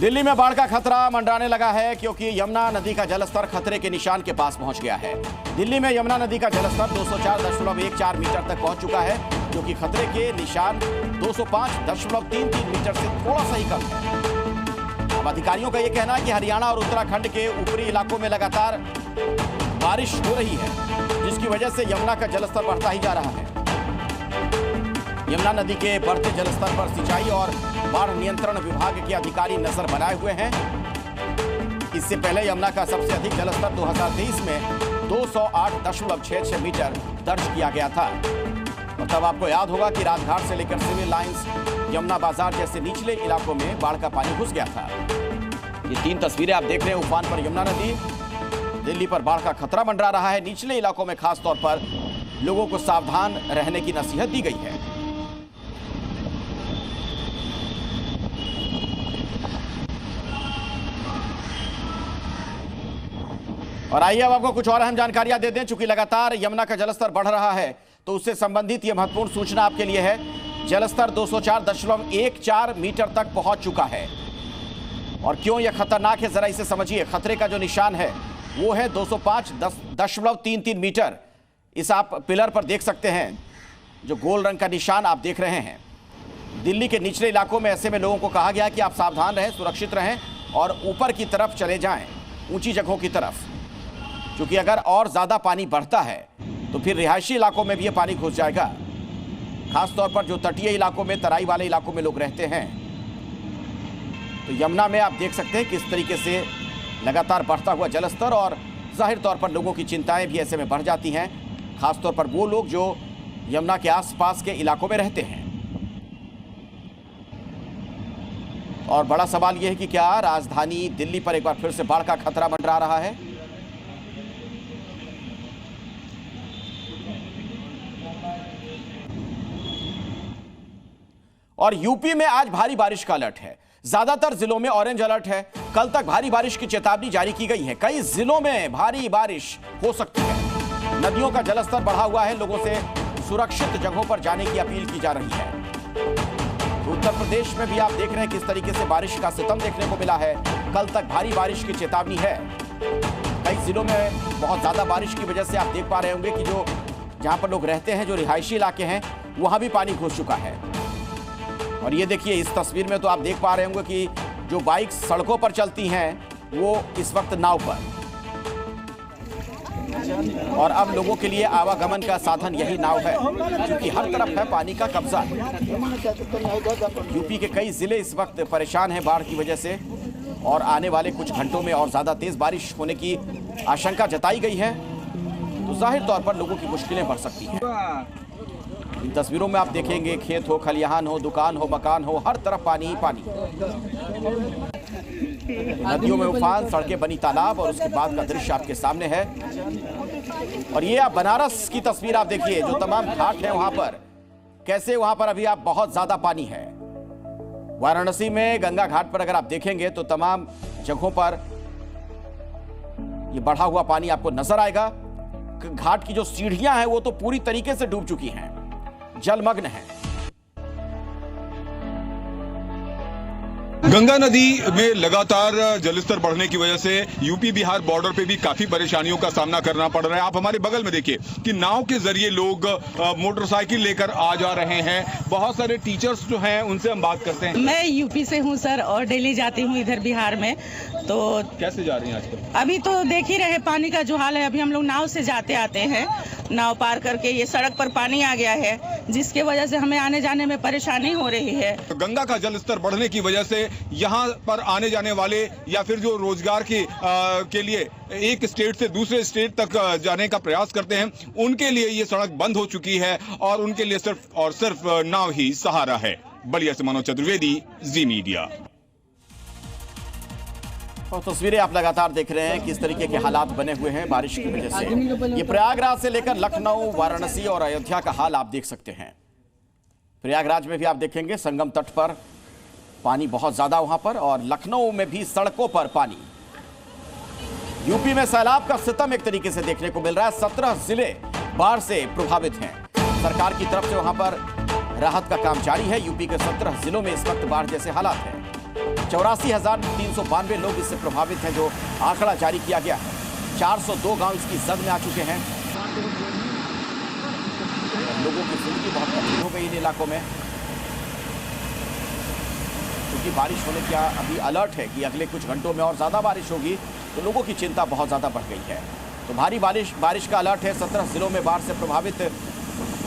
दिल्ली में बाढ़ का खतरा मंडराने लगा है क्योंकि यमुना नदी का जलस्तर खतरे के निशान के पास पहुंच गया है। दिल्ली में यमुना नदी का जलस्तर 204.14 मीटर तक पहुंच चुका है, जो कि खतरे के निशान 205.33 मीटर से थोड़ा सा ही कम है। अब अधिकारियों का यह कहना है कि हरियाणा और उत्तराखंड के ऊपरी इलाकों में लगातार बारिश हो रही है, जिसकी वजह से यमुना का जलस्तर बढ़ता ही जा रहा है। यमुना नदी के बढ़ते जलस्तर पर सिंचाई और बाढ़ नियंत्रण विभाग के अधिकारी नजर बनाए हुए हैं। इससे पहले यमुना का सबसे अधिक जलस्तर 2023 में 208.66 मीटर दर्ज किया गया था। और तब आपको याद होगा कि राजघाट से लेकर सिविल लाइंस, यमुना बाजार जैसे निचले इलाकों में बाढ़ का पानी घुस गया था। ये 3 तस्वीरें आप देख रहे हैं उफान पर यमुना नदी। दिल्ली पर बाढ़ का खतरा मंडरा रहा है। निचले इलाकों में खासतौर पर लोगों को सावधान रहने की नसीहत दी गई है। और आइए अब आपको कुछ और अहम जानकारियां दे दें। चूंकि लगातार यमुना का जलस्तर बढ़ रहा है, तो उससे संबंधित यह महत्वपूर्ण सूचना आपके लिए है। जलस्तर 204.14 मीटर तक पहुंच चुका है। और क्यों यह खतरनाक है, जरा इसे समझिए। खतरे का जो निशान है वो है 205.33 मीटर। इस आप पिलर पर देख सकते हैं, जो गोल रंग का निशान आप देख रहे हैं। दिल्ली के निचले इलाकों में ऐसे में लोगों को कहा गया कि आप सावधान रहें, सुरक्षित रहें और ऊपर की तरफ चले जाएं, ऊंची जगहों की तरफ। क्योंकि अगर और ज़्यादा पानी बढ़ता है तो फिर रिहायशी इलाकों में भी ये पानी घुस जाएगा। खासतौर पर जो तटीय इलाकों में, तराई वाले इलाकों में लोग रहते हैं। तो यमुना में आप देख सकते हैं किस तरीके से लगातार बढ़ता हुआ जलस्तर, और जाहिर तौर पर लोगों की चिंताएं भी ऐसे में बढ़ जाती हैं। खासतौर पर वो लोग जो यमुना के आसपास के इलाकों में रहते हैं। और बड़ा सवाल यह है कि क्या राजधानी दिल्ली पर एक बार फिर से बाढ़ का खतरा मंडरा रहा है? और यूपी में आज भारी बारिश का अलर्ट है। ज्यादातर जिलों में ऑरेंज अलर्ट है। कल तक भारी बारिश की चेतावनी जारी की गई है। कई जिलों में भारी बारिश हो सकती है। नदियों का जलस्तर बढ़ा हुआ है। लोगों से सुरक्षित जगहों पर जाने की अपील की जा रही है। उत्तर प्रदेश में भी आप देख रहे हैं किस तरीके से बारिश का सितम देखने को मिला है। कल तक भारी बारिश की चेतावनी है। कई जिलों में बहुत ज्यादा बारिश की वजह से आप देख पा रहे होंगे कि जो जहां पर लोग रहते हैं, जो रिहायशी इलाके हैं, वहां भी पानी घुस चुका है। और ये देखिए, इस तस्वीर में तो आप देख पा रहे होंगे कि जो बाइक सड़कों पर चलती हैं वो इस वक्त नाव पर। और अब लोगों के लिए आवागमन का साधन यही नाव है, क्योंकि हर तरफ है पानी का कब्जा। यूपी के कई जिले इस वक्त परेशान हैं बाढ़ की वजह से, और आने वाले कुछ घंटों में और ज्यादा तेज बारिश होने की आशंका जताई गई है। तो जाहिर तौर पर लोगों की मुश्किलें बढ़ सकती हैं। इन तस्वीरों में आप देखेंगे, खेत हो, खलिहान हो, दुकान हो, मकान हो, हर तरफ पानी ही पानी। नदियों में उफान, सड़कें बनी तालाब, और उसके बाद का दृश्य आपके सामने है। और ये आप बनारस की तस्वीर आप देखिए, जो तमाम घाट है वहां पर, कैसे वहां पर अभी आप बहुत ज्यादा पानी है। वाराणसी में गंगा घाट पर अगर आप देखेंगे तो तमाम जगहों पर ये बढ़ा हुआ पानी आपको नजर आएगा। घाट की जो सीढ़ियां हैं वो तो पूरी तरीके से डूब चुकी हैं, जलमग्न है। गंगा नदी में लगातार जलस्तर बढ़ने की वजह से यूपी बिहार बॉर्डर पे भी काफी परेशानियों का सामना करना पड़ रहा है। आप हमारे बगल में देखिए कि नाव के जरिए लोग मोटरसाइकिल लेकर आ जा रहे हैं। बहुत सारे टीचर्स जो हैं उनसे हम बात करते हैं। मैं यूपी से हूं सर, और डेली जाती हूं इधर बिहार में। तो कैसे जा रही हैं आजकल? अभी तो देख ही रहे पानी का जो हाल है। अभी हम लोग नाव से जाते आते हैं, नाव पार करके ये सड़क पर पानी आ गया है, जिसके वजह से हमें आने जाने में परेशानी हो रही है। गंगा का जलस्तर बढ़ने की वजह से यहाँ पर आने जाने वाले या फिर जो रोजगार के लिए एक स्टेट से दूसरे स्टेट तक जाने का प्रयास करते हैं, उनके लिए ये सड़क बंद हो चुकी है और उनके लिए सिर्फ और सिर्फ नाव ही सहारा है। बलिया से मनोज चतुर्वेदी, जी मीडिया। और तस्वीरें आप लगातार देख रहे हैं किस तरीके के हालात बने हुए हैं बारिश की वजह से। ये प्रयागराज से लेकर लखनऊ, वाराणसी और अयोध्या का हाल आप देख सकते हैं। प्रयागराज में भी आप देखेंगे संगम तट पर पानी बहुत ज्यादा वहां पर, और लखनऊ में भी सड़कों पर पानी। यूपी में सैलाब का सितम एक तरीके से देखने को मिल रहा है। 17 जिले बाढ़ से प्रभावित हैं। सरकार की तरफ से वहां पर राहत का काम जारी है। यूपी के 17 जिलों में इस वक्त बाढ़ जैसे हालात हैं। 84,392 लोग इससे प्रभावित हैं, जो आंकड़ा जारी किया गया है। 402 गांव इसकी जद में आ चुके हैं। लोगों की जिंदगी बहुत कठिन हो गई इन इलाकों में, क्योंकि बारिश होने का अभी अलर्ट है कि अगले कुछ घंटों में और ज़्यादा बारिश होगी, तो लोगों की चिंता बहुत ज़्यादा बढ़ गई है। तो भारी बारिश का अलर्ट है। 17 जिलों में बाढ़ से प्रभावित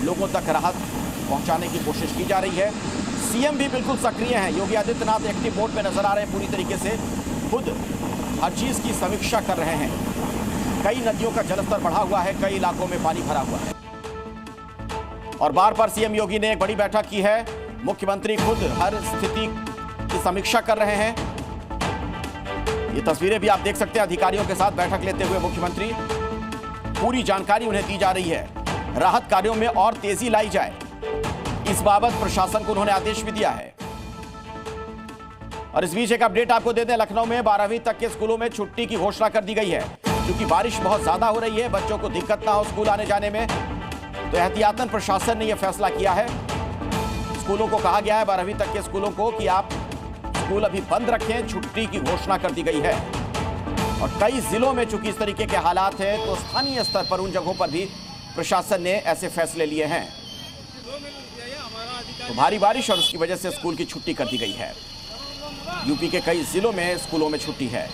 लोगों तक राहत पहुंचाने की कोशिश की जा रही है। सीएम भी बिल्कुल सक्रिय हैं। योगी आदित्यनाथ एक्टिव मोड में नजर आ रहे हैं पूरी तरीके से, खुद हर चीज़ की समीक्षा कर रहे हैं। कई नदियों का जलस्तर बढ़ा हुआ है, कई इलाकों में पानी भरा हुआ है और बार बार सीएम योगी ने एक बड़ी बैठक की है। मुख्यमंत्री खुद हर स्थिति की समीक्षा कर रहे हैं। ये तस्वीरें भी आप देख सकते हैं, अधिकारियों के साथ बैठक लेते हुए मुख्यमंत्री, पूरी जानकारी उन्हें दी जा रही है। राहत कार्यों में और तेजी लाई जाए, इस बाबत प्रशासन को उन्होंने आदेश भी दिया है। और इस बीच एक अपडेट आपको दे दें, लखनऊ में 12वीं तक के स्कूलों में छुट्टी की घोषणा कर दी गई है। क्योंकि बारिश बहुत ज्यादा हो रही है, बच्चों को दिक्कत ना हो स्कूल आने जाने में, तो एहतियातन प्रशासन ने यह फैसला किया है। स्कूलों को कहा गया है, 12वीं तक के स्कूलों को, कि आप स्कूल अभी बंद रखें, छुट्टी की घोषणा कर दी गई है। और कई जिलों में चूंकि इस तरीके के हालात हैं, तो स्थानीय स्तर पर उन जगहों पर भी प्रशासन ने ऐसे फैसले लिए हैं। तो भारी बारिश और उसकी वजह से स्कूल की छुट्टी कर दी गई है। यूपी के कई जिलों में स्कूलों में छुट्टी है।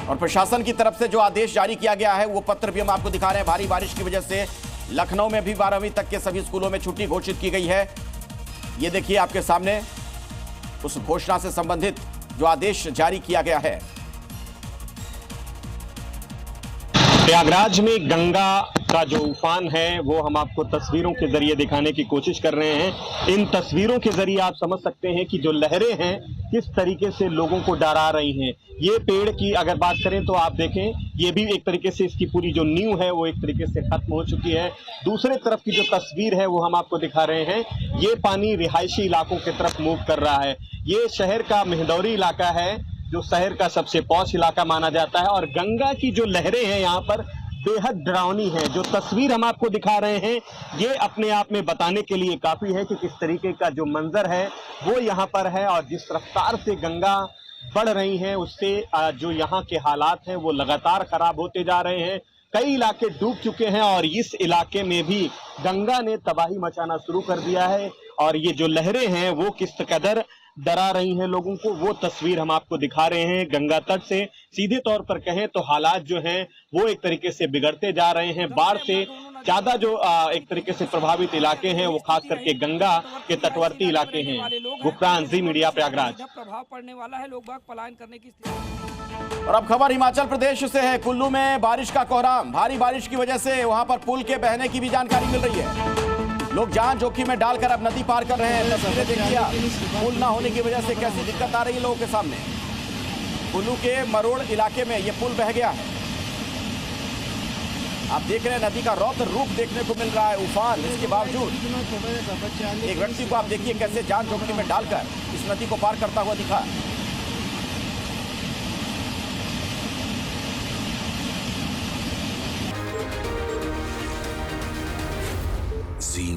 और प्रशासन की तरफ से जो आदेश जारी किया गया है, वो पत्र भी हम आपको दिखा रहे हैं। भारी बारिश की वजह से लखनऊ में भी 12वीं तक के सभी स्कूलों में छुट्टी घोषित की गई है। ये देखिए आपके सामने उस घोषणा से संबंधित जो आदेश जारी किया गया है। प्रयागराज में गंगा का जो उफान है वो हम आपको तस्वीरों के जरिए दिखाने की कोशिश कर रहे हैं। इन तस्वीरों के जरिए आप समझ सकते हैं कि जो लहरें हैं किस तरीके से लोगों को डरा रही हैं। ये पेड़ की अगर बात करें तो आप देखें, ये भी एक तरीके से इसकी पूरी जो नींव है वो एक तरीके से खत्म हो चुकी है। दूसरे तरफ की जो तस्वीर है वो हम आपको दिखा रहे हैं। ये पानी रिहायशी इलाकों की तरफ मूव कर रहा है। ये शहर का मेहदौरी इलाका है, जो शहर का सबसे पॉश इलाका माना जाता है। और गंगा की जो लहरें हैं यहाँ पर बेहद डरावनी है। जो तस्वीर हम आपको दिखा रहे हैं ये अपने आप में बताने के लिए काफी है कि किस तरीके का जो मंजर है वो यहाँ पर है। और जिस रफ्तार से गंगा बढ़ रही है उससे जो यहाँ के हालात हैं वो लगातार खराब होते जा रहे हैं। कई इलाके डूब चुके हैं और इस इलाके में भी गंगा ने तबाही मचाना शुरू कर दिया है। और ये जो लहरें हैं वो किस कदर डरा रही हैं लोगों को, वो तस्वीर हम आपको दिखा रहे हैं। गंगा तट से सीधे तौर पर कहें तो हालात जो हैं वो एक तरीके से बिगड़ते जा रहे हैं। बाढ़ से ज्यादा जो एक तरीके से प्रभावित इलाके हैं वो खास करके गंगा के तटवर्ती इलाके हैं। गुप्तान, जी मीडिया, प्रयागराज। प्रभाव पड़ने वाला है, लोग बाग पलायन करने की स्थिति। और अब खबर हिमाचल प्रदेश से है। कुल्लू में बारिश का कोहराम, भारी बारिश की वजह से वहां पर पुल के बहने की भी जानकारी मिल रही है। लोग जान जोखिम में डालकर अब नदी पार कर रहे हैं। तस्वीरें देखिए, पुल ना होने की वजह से कैसी दिक्कत आ रही है लोगों के सामने। कुल्लू के मरोड़ इलाके में ये पुल बह गया है। आप देख रहे हैं नदी का रौद्र रूप देखने को मिल रहा है, उफान। इसके बावजूद एक व्यक्ति को आप देखिए कैसे जान जोखिम में डालकर इस नदी को पार करता हुआ दिखा। जी